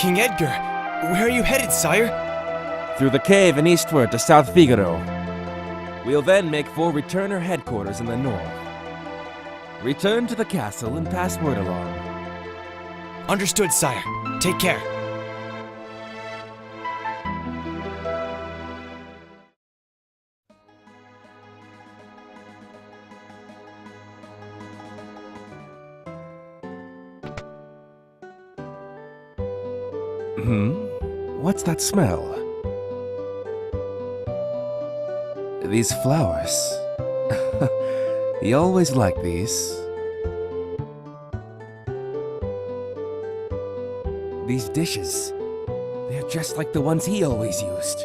King Edgar, where are you headed, sire? Through the cave and eastward to South Figaro. We'll then make for returner headquarters in the north. Return to the castle and pass word along. Understood, sire. Take care. What's that smell? These flowers. He always liked these. These dishes. They're just like the ones he always used.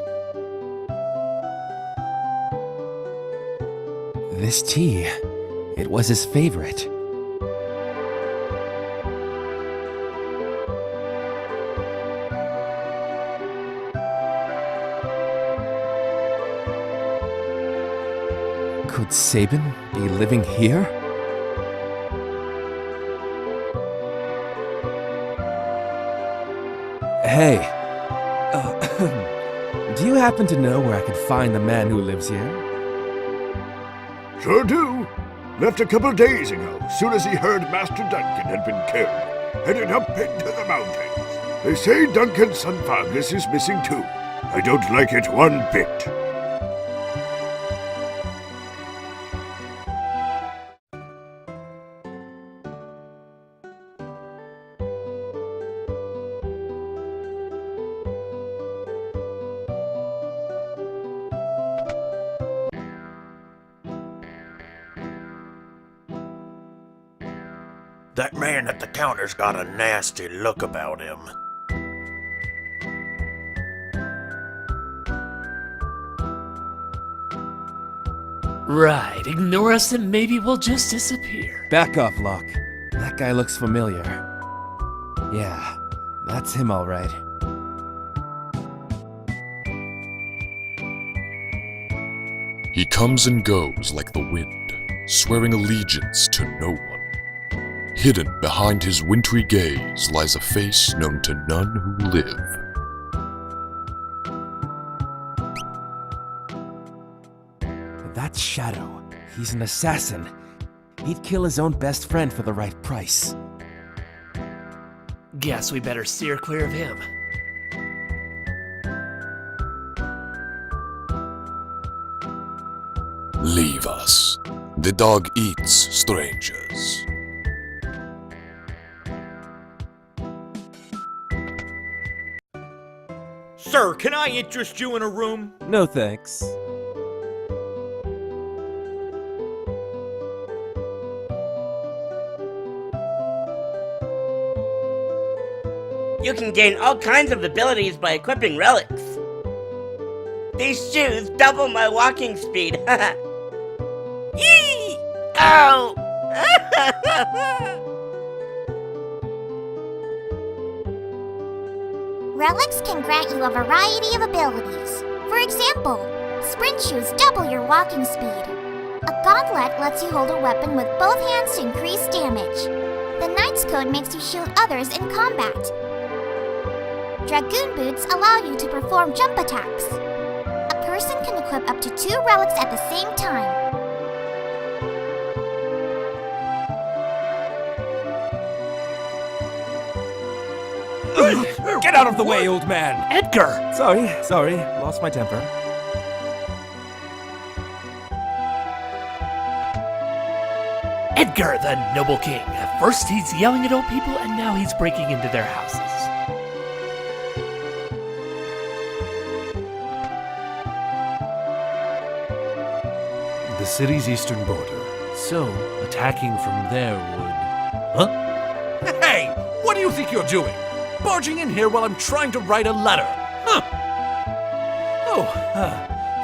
This tea. It was his favorite. Could Sabin be living here? Hey, do you happen to know where I could find the man who lives here? Sure do. Left a couple days ago, soon as he heard Master Duncan had been killed. Headed up into the mountains. They say Duncan's son Fagus is missing too. I don't like it one bit. That man at the counter's got a nasty look about him. Right, ignore us and maybe we'll just disappear. Back off, Locke. That guy looks familiar. Yeah, that's him all right. He comes and goes like the wind, swearing allegiance to no one. Hidden behind his wintry gaze lies a face known to none who live. That's Shadow. He's an assassin. He'd kill his own best friend for the right price. Guess we better steer clear of him. Leave us. The dog eats strangers. Sir, can I interest you in a room? No thanks. You can gain all kinds of abilities by equipping relics. These shoes double my walking speed. Yee! Ow! Relics can grant you a variety of abilities. For example, sprint shoes double your walking speed. A gauntlet lets you hold a weapon with both hands to increase damage. The Knight's Code makes you shoot others in combat. Dragoon boots allow you to perform jump attacks. A person can equip up to 2 relics at the same time. Get out of the way, old man! Edgar! Sorry, lost my temper. Edgar, the noble king. First he's yelling at old people, and now he's breaking into their houses. The city's eastern border, so attacking from there would... Huh? Hey! What do you think you're doing? Barging in here while I'm trying to write a letter? Huh!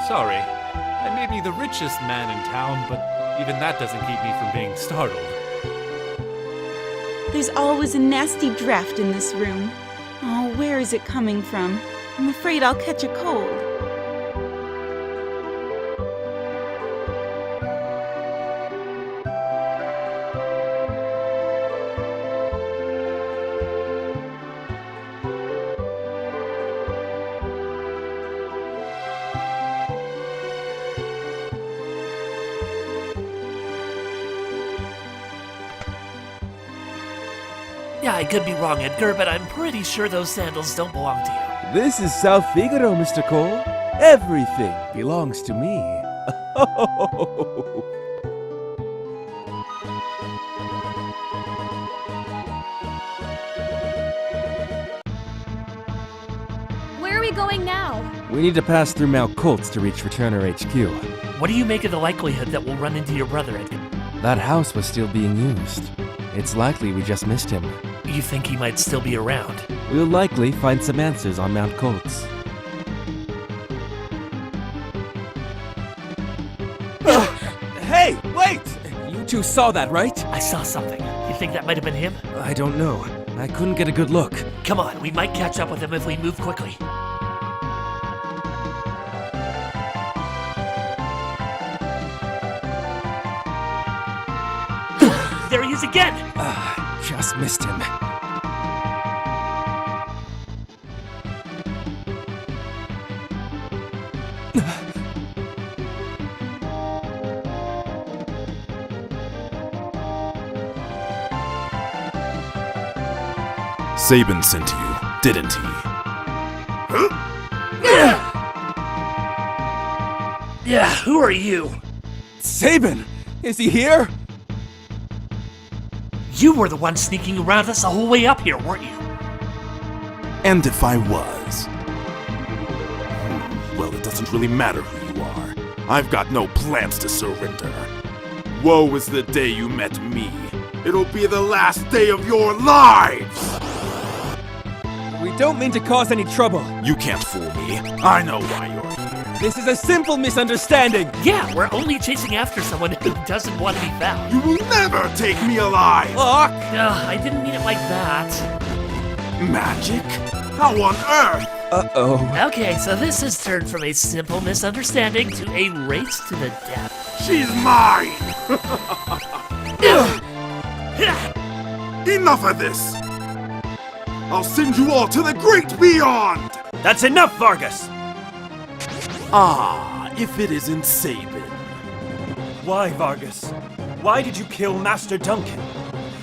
Sorry. I may be the richest man in town, but even that doesn't keep me from being startled. There's always a nasty draft in this room. Oh, where is it coming from? I'm afraid I'll catch a cold. Yeah, I could be wrong, Edgar, but I'm pretty sure those sandals don't belong to you. This is South Figaro, Mr. Cole. Everything belongs to me. Where are we going now? We need to pass through Mount Colts to reach Returner HQ. What do you make of the likelihood that we'll run into your brother, Edgar? That house was still being used. It's likely we just missed him. You think he might still be around? We'll likely find some answers on Mount Colts. Hey, wait! You two saw that, right? I saw something. You think that might have been him? I don't know. I couldn't get a good look. Come on, we might catch up with him if we move quickly. There he is again! Just missed him. Sabin sent you, didn't he? Yeah, who are you? Sabin! Is he here? You were the one sneaking around us the whole way up here, weren't you? And if I was? Well, it doesn't really matter who you are. I've got no plans to surrender. Woe is the day you met me. It'll be the last day of your lives! We don't mean to cause any trouble. You can't fool me. I know why you're here. This is a simple misunderstanding. Yeah, we're only chasing after someone who doesn't want to be found. You will never take me alive! Fuck! No, I didn't mean it like that. Magic? How on earth? Uh-oh. Okay, so this has turned from a simple misunderstanding to a race to the death. She's mine! Enough of this! I'll send you all to the great beyond! That's enough, Vargas! Ah, if it isn't Sabin. Why, Vargas? Why did you kill Master Duncan?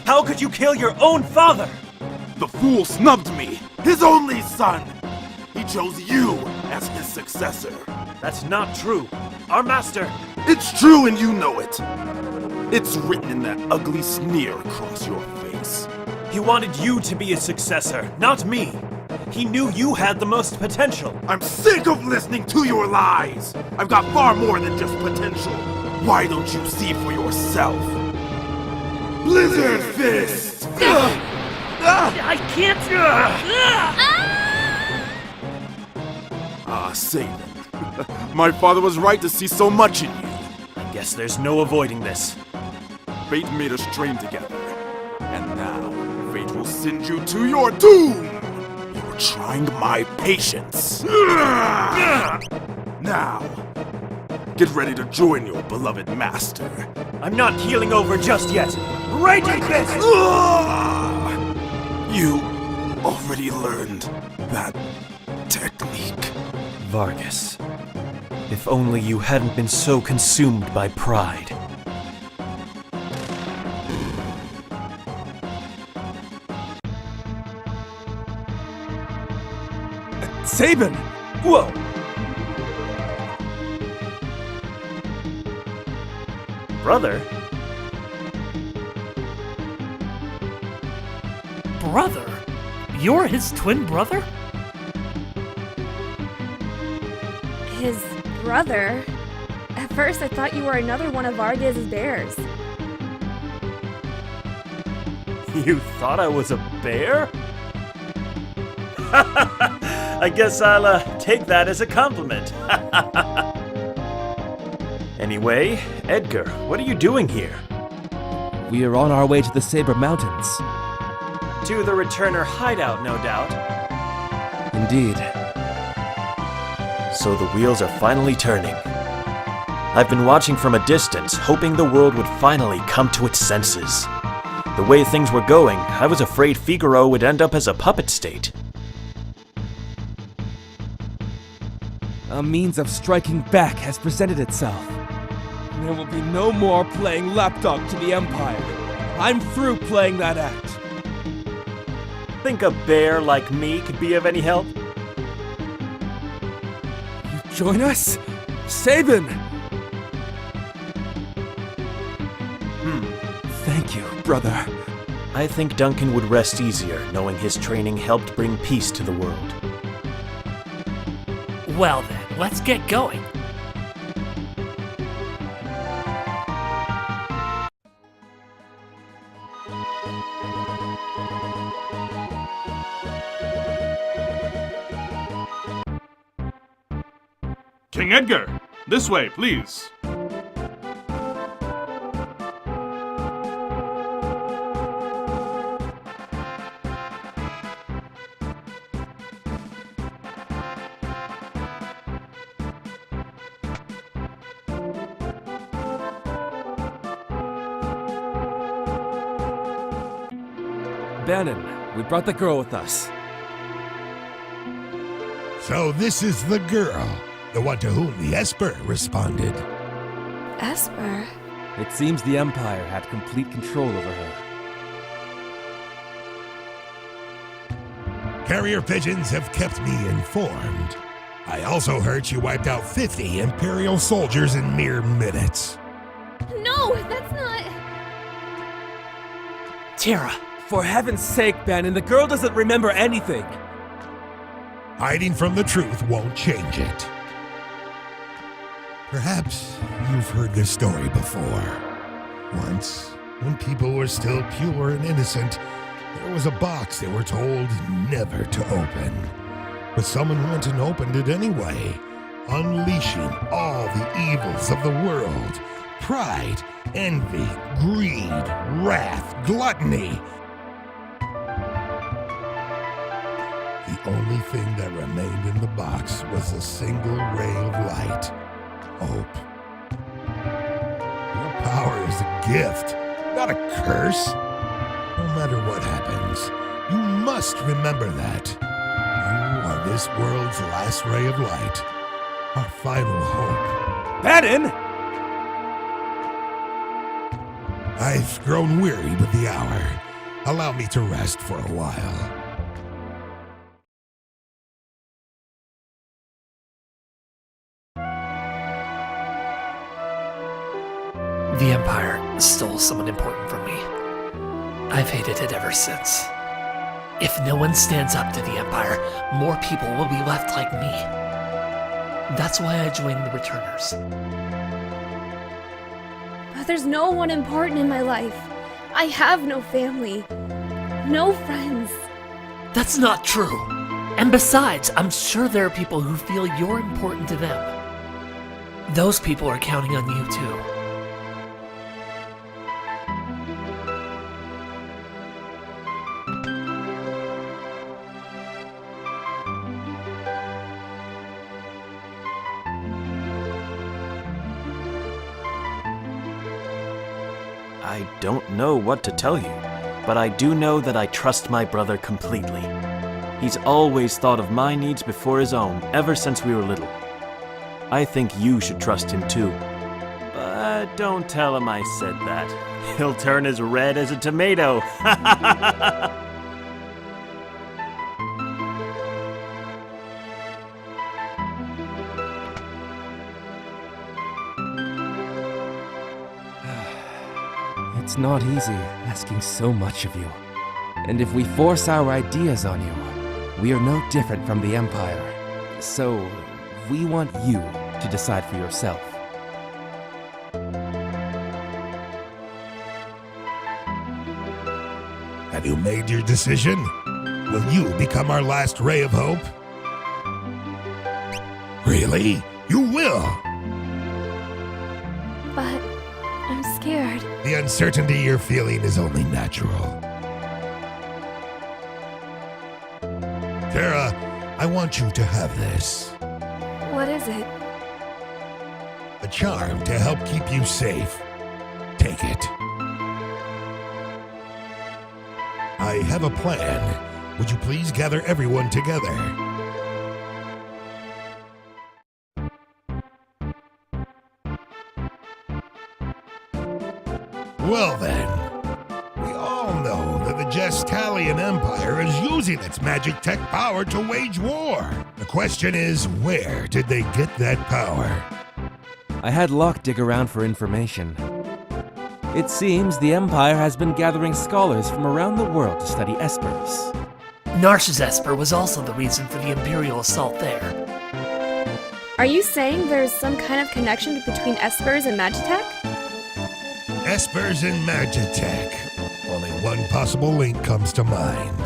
How could you kill your own father? The fool snubbed me, his only son! He chose you as his successor. That's not true. Our master... It's true and you know it. It's written in that ugly sneer across your face. He wanted you to be his successor, not me. He knew you had the most potential. I'm sick of listening to your lies! I've got far more than just potential. Why don't you see for yourself? Blizzard Fist! I can't... Sabin. My father was right to see so much in you. I guess there's no avoiding this. Fate made us train together. And now, fate will send you to your doom! You're trying my patience. Now, get ready to join your beloved master. I'm not healing over just yet. Raging Fist! You already learned that technique. Vargas, if only you hadn't been so consumed by pride. Sabin! Whoa! Brother? Brother? You're his twin brother? His brother? At first I thought you were another one of Vargas' bears. You thought I was a bear? I guess I'll take that as a compliment. Anyway, Edgar, what are you doing here? We are on our way to the Saber Mountains. To the Returner hideout, no doubt. Indeed. So the wheels are finally turning. I've been watching from a distance, hoping the world would finally come to its senses. The way things were going, I was afraid Figaro would end up as a puppet state. A means of striking back has presented itself. There will be no more playing lapdog to the Empire. I'm through playing that act. Think a bear like me could be of any help? You join us? Sabin! Thank you, brother. I think Duncan would rest easier knowing his training helped bring peace to the world. Well then, let's get going. King Edgar, this way, please. Bannon, we brought the girl with us. So this is the girl, the one to whom the Esper responded. Esper? It seems the Empire had complete control over her. Carrier pigeons have kept me informed. I also heard she wiped out 50 Imperial soldiers in mere minutes. No, that's not... Terra, for heaven's sake, Bannon, the girl doesn't remember anything. Hiding from the truth won't change it. Perhaps you've heard this story before. Once, when people were still pure and innocent, there was a box they were told never to open. But someone went and opened it anyway, unleashing all the evils of the world. Pride, envy, greed, wrath, gluttony. The only thing that remained in the box was a single ray of light. Hope. Your power is a gift, not a curse. No matter what happens, you must remember that. You are this world's last ray of light, our final hope. Bannon! I've grown weary with the hour. Allow me to rest for a while. The Empire stole someone important from me. I've hated it ever since. If no one stands up to the Empire, more people will be left like me. That's why I joined the Returners. But there's no one important in my life. I have no family. No friends. That's not true. And besides, I'm sure there are people who feel you're important to them. Those people are counting on you too. I don't know what to tell you, but I do know that I trust my brother completely. He's always thought of my needs before his own, ever since we were little. I think you should trust him too. But don't tell him I said that. He'll turn as red as a tomato. It's not easy asking so much of you. And if we force our ideas on you, we are no different from the Empire. So, we want you to decide for yourself. Have you made your decision? Will you become our last ray of hope? Really? You will? But I'm scared. The uncertainty you're feeling is only natural. Terra, I want you to have this. What is it? A charm to help keep you safe. Take it. I have a plan. Would you please gather everyone together? Well then, we all know that the Gestalian Empire is using its magic tech power to wage war. The question is, where did they get that power? I had Locke dig around for information. It seems the Empire has been gathering scholars from around the world to study espers. Narsh's Esper was also the reason for the Imperial assault there. Are you saying there's some kind of connection between espers and Magitech? Espers and Magitech. Only one possible link comes to mind.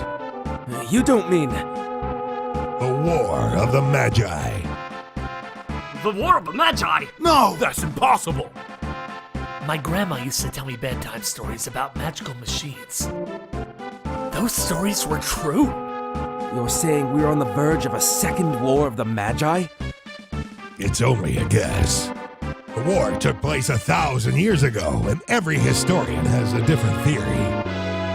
You don't mean... The War of the Magi. The War of the Magi? No, that's impossible! My grandma used to tell me bedtime stories about magical machines. Those stories were true? You're saying we're on the verge of a second War of the Magi? It's only a guess. The war took place 1,000 years ago, and every historian has a different theory.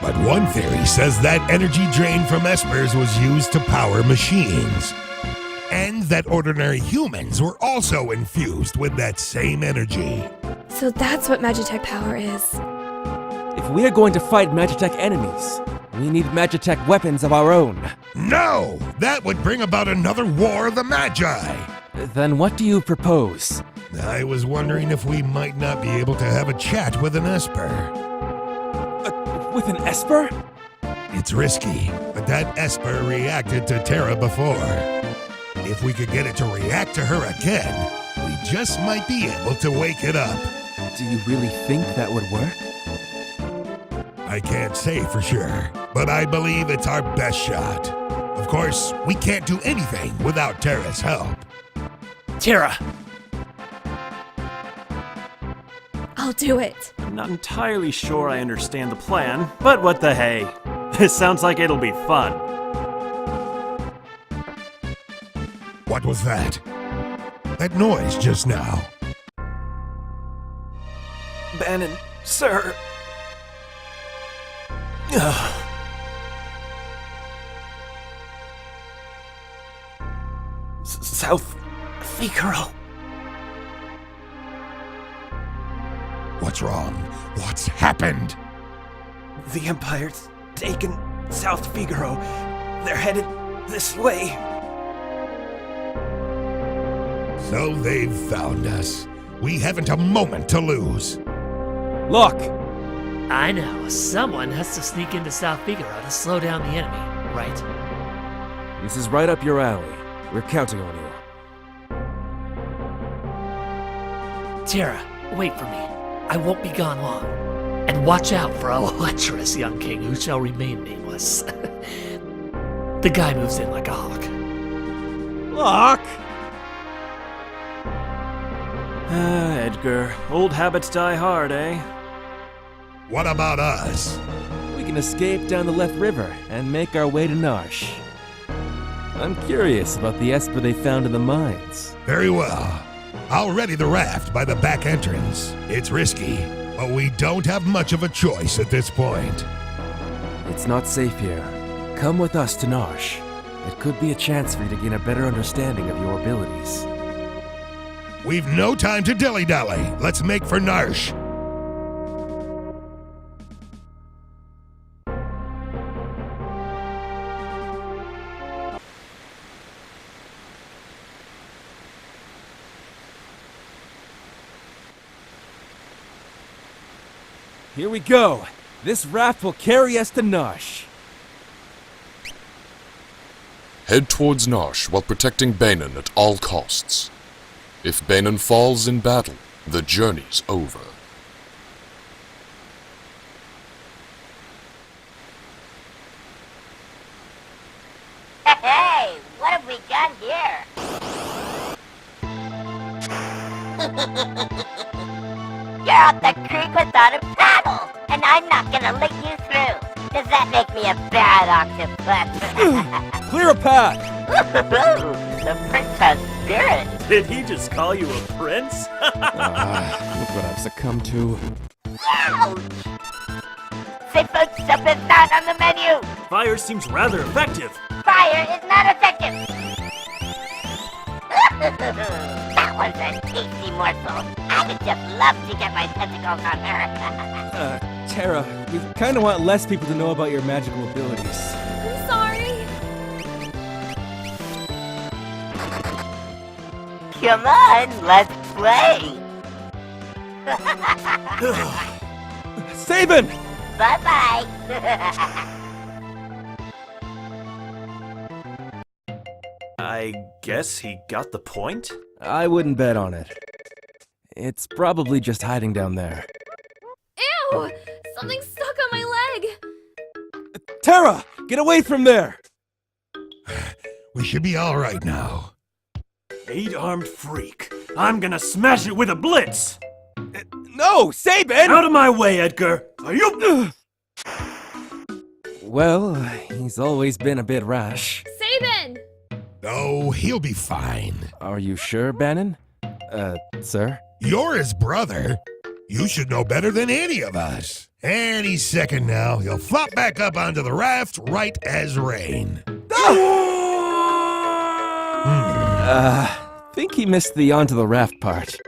But one theory says that energy drained from espers was used to power machines. And that ordinary humans were also infused with that same energy. So that's what Magitech power is. If we're going to fight Magitech enemies, we need Magitech weapons of our own. No! That would bring about another War of the Magi! Then what do you propose? I was wondering if we might not be able to have a chat with an Esper. With an Esper? It's risky, but that Esper reacted to Terra before. If we could get it to react to her again, we just might be able to wake it up. Do you really think that would work? I can't say for sure, but I believe it's our best shot. Of course, we can't do anything without Terra's help. Terra! I'll do it. I'm not entirely sure I understand the plan, but what the hey. This sounds like it'll be fun. What was that? That noise just now. Bannon, sir. South Figaro. What's wrong? What's happened? The Empire's taken South Figaro. They're headed this way. So they've found us. We haven't a moment to lose. Look! I know. Someone has to sneak into South Figaro to slow down the enemy, right? This is right up your alley. We're counting on you. Terra, wait for me. I won't be gone long. And watch out for a lecherous young king who shall remain nameless. The guy moves in like a hawk. Hawk? Edgar. Old habits die hard, eh? What about us? We can escape down the left river and make our way to Narsh. I'm curious about the Esper they found in the mines. Very well. I'll ready the raft by the back entrance. It's risky, but we don't have much of a choice at this point. It's not safe here. Come with us to Narsh. It could be a chance for you to gain a better understanding of your abilities. We've no time to dilly-dally. Let's make for Narsh. Here we go. This raft will carry us to Narsh. Head towards Narsh while protecting Banon at all costs. If Banon falls in battle, the journey's over. Hey, what have we got here? You're up the creek without a paddle, and I'm not gonna let you through. Does that make me a bad octopus? Clear a path! The prince has spirit. Did he just call you a prince? Look what I've succumbed to. Ouch! Seafood soup is not on the menu! Fire seems rather effective. Fire is not effective! That was a tasty morsel. I would just love to get my tentacles on her. Terra, we kinda want less people to know about your magical abilities. I'm sorry. Come on, let's play. Sabin! Bye-bye. I guess he got the point? I wouldn't bet on it. It's probably just hiding down there. Ew! Something's stuck on my leg. Terra! Get away from there! We should be all right now. 8-armed freak. I'm gonna smash it with a blitz! No, Sabin! Out of my way, Edgar! Are you... Well, he's always been a bit rash. Sabin! Oh, he'll be fine. Are you sure, Bannon? Sir? You're his brother. You should know better than any of us. Any second now, he'll flop back up onto the raft right as rain. Think he missed the onto the raft part.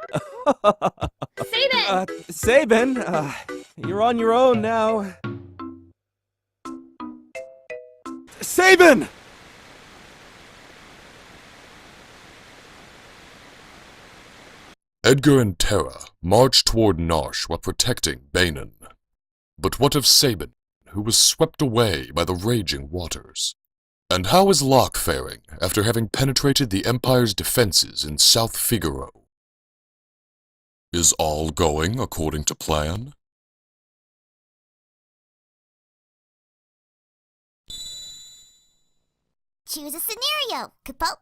Sabin! Sabin, you're on your own now. Sabin! Edgar and Terra marched toward Narshe while protecting Meaghan. But what of Sabin, who was swept away by the raging waters? And how is Locke faring after having penetrated the Empire's defenses in South Figaro? Is all going according to plan? Choose a scenario. Kapote.